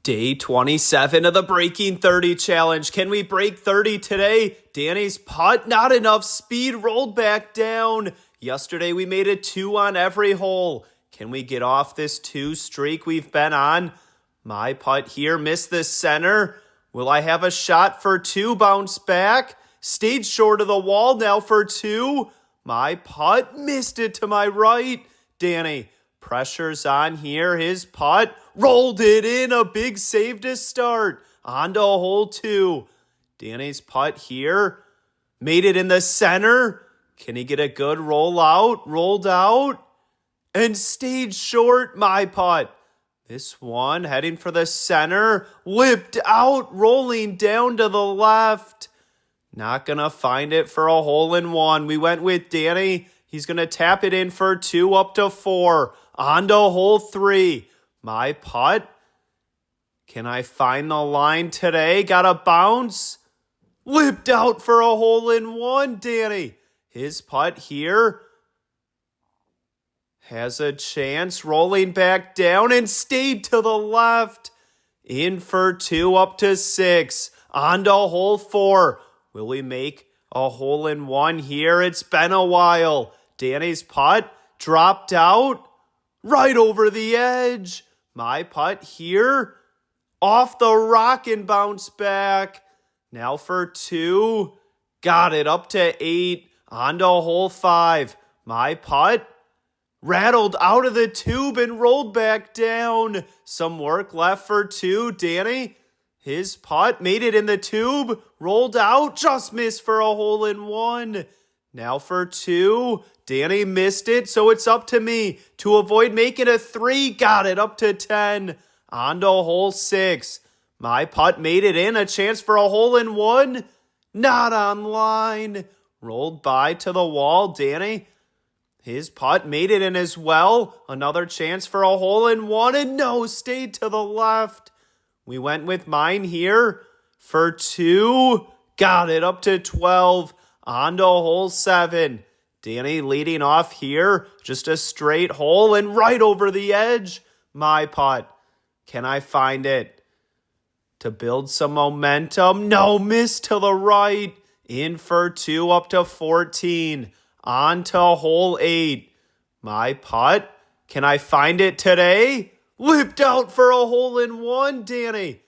Day 27 of the Breaking 30 Challenge. Can we break 30 today? Danny's putt, not enough speed, rolled back down. Yesterday we made a 2 on every hole. Can we get off this 2 streak we've been on? My putt here missed the center. Will I have a shot for 2? Bounce back. Stayed short of the wall, now for 2. My putt missed it to my right. Danny, pressure's on here. His putt rolled it in. A big save to start. On to hole 2. Danny's putt here. Made it in the center. Can he get a good roll out? Rolled out. And stayed short. My putt. This one heading for the center. Whipped out. Rolling down to the left. Not going to find it for a hole in 1. We went with Danny. He's going to tap it in for 2 up to 4. On to hole 3. My putt. Can I find the line today? Got a bounce. Whipped out for a hole in 1, Danny. His putt here. Has a chance. Rolling back down and stayed to the left. In for 2 up to 6. On to hole 4. Will we make a hole in 1 here? It's been a while. Danny's putt dropped out right over the edge. My putt here off the rock and bounce back. Now for 2. Got it up to 8. On to hole 5. My putt rattled out of the tube and rolled back down. Some work left for 2. Danny, his putt made it in the tube. Rolled out. Just missed for a hole in 1. Now for 2. Danny missed it, so it's up to me to avoid making a 3. Got it up to 10. On to hole 6. My putt made it in. A chance for a hole in 1. Not on line. Rolled by to the wall. Danny, his putt made it in as well. Another chance for a hole in 1. And no, stayed to the left. We went with mine here for 2. Got it up to 12. On to hole 7. Danny leading off here. Just a straight hole and right over the edge. My putt. Can I find it? To build some momentum. No, miss to the right. In for 2 up to 14. On to hole 8. My putt. Can I find it today? Whipped out for a hole in 1, Danny.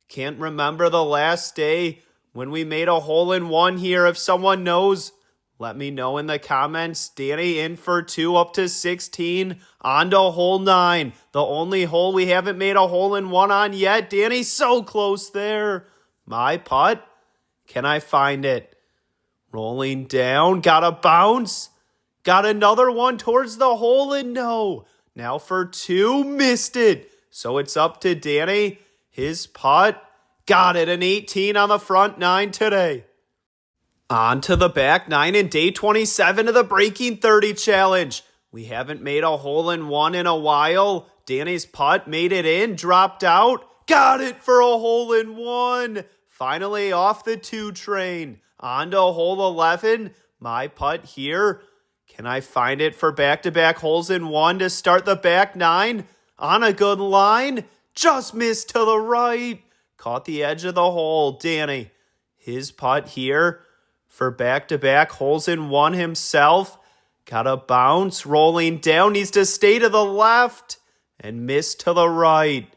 Can't remember the last day when we made a hole in 1 here. If someone knows, let me know in the comments. Danny in for 2 up to 16. On to hole 9. The only hole we haven't made a hole in 1 on yet. Danny so close there. My putt. Can I find it? Rolling down. Got a bounce. Got another one towards the hole and no. Now for 2. Missed it. So it's up to Danny. His putt. Got it. An 18 on the front 9 today. On to the back 9 in day 27 of the Breaking 30 Challenge. We haven't made a hole in 1 in a while. Danny's putt made it in, dropped out. Got it for a hole in 1. Finally off the 2 train. On to hole 11. My putt here. Can I find it for back-to-back holes in 1 to start the back 9? On a good line. Just missed to the right. Caught the edge of the hole. Danny, his putt here for back-to-back holes in 1 himself. Got a bounce. Rolling down. Needs to stay to the left. And missed to the right.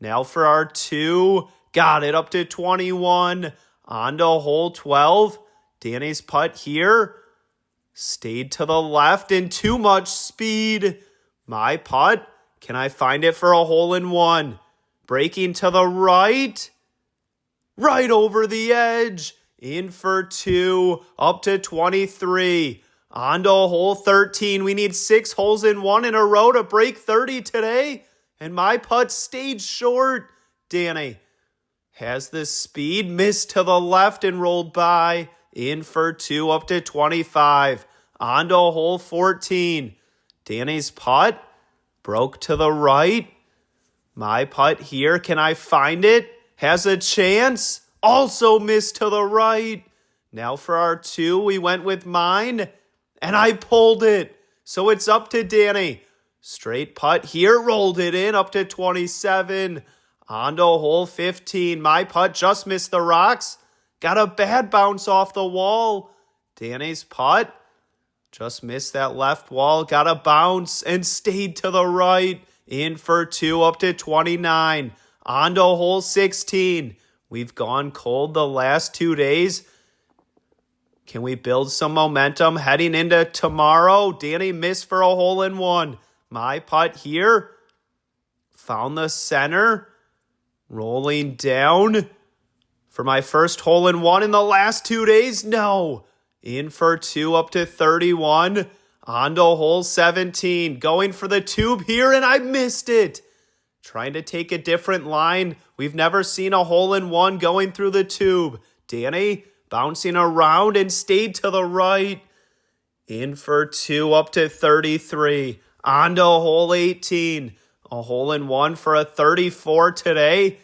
Now for our 2. Got it up to 21. On to hole 12. Danny's putt here. Stayed to the left and too much speed. My putt. Can I find it for a hole in 1? Breaking to the right. Right over the edge. In for 2. Up to 23. On to hole 13. We need 6 holes in 1 in a row to break 30 today. And my putt stayed short. Danny has the speed. Missed to the left and rolled by. In for 2 up to 25. On to hole 14. Danny's putt broke to the right. My putt here. Can I find it? Has a chance. Also missed to the right. Now for our 2, we went with mine. And I pulled it. So it's up to Danny. Straight putt here. Rolled it in up to 27. On to hole 15. My putt just missed the rocks. Got a bad bounce off the wall. Danny's putt just missed that left wall. Got a bounce and stayed to the right. In for 2 up to 29. On to hole 16. We've gone cold the last 2 days. Can we build some momentum heading into tomorrow? Danny missed for a hole-in-one. My putt here. Found the center. Rolling down for my first hole-in-one in the last 2 days. No. In for 2 up to 31. On to hole 17. Going for the tube here, and I missed it. Trying to take a different line. We've never seen a hole-in-one going through the tube. Danny bouncing around and stayed to the right. In for 2 up to 33. On to hole 18. A hole-in-one for a 34 today.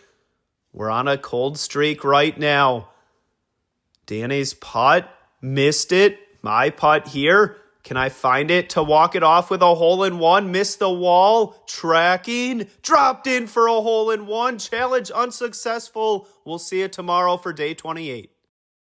We're on a cold streak right now. Danny's putt. Missed it. My putt here. Can I find it to walk it off with a hole-in-one? Missed the wall. Tracking. Dropped in for a hole-in-one. Challenge unsuccessful. We'll see you tomorrow for day 28.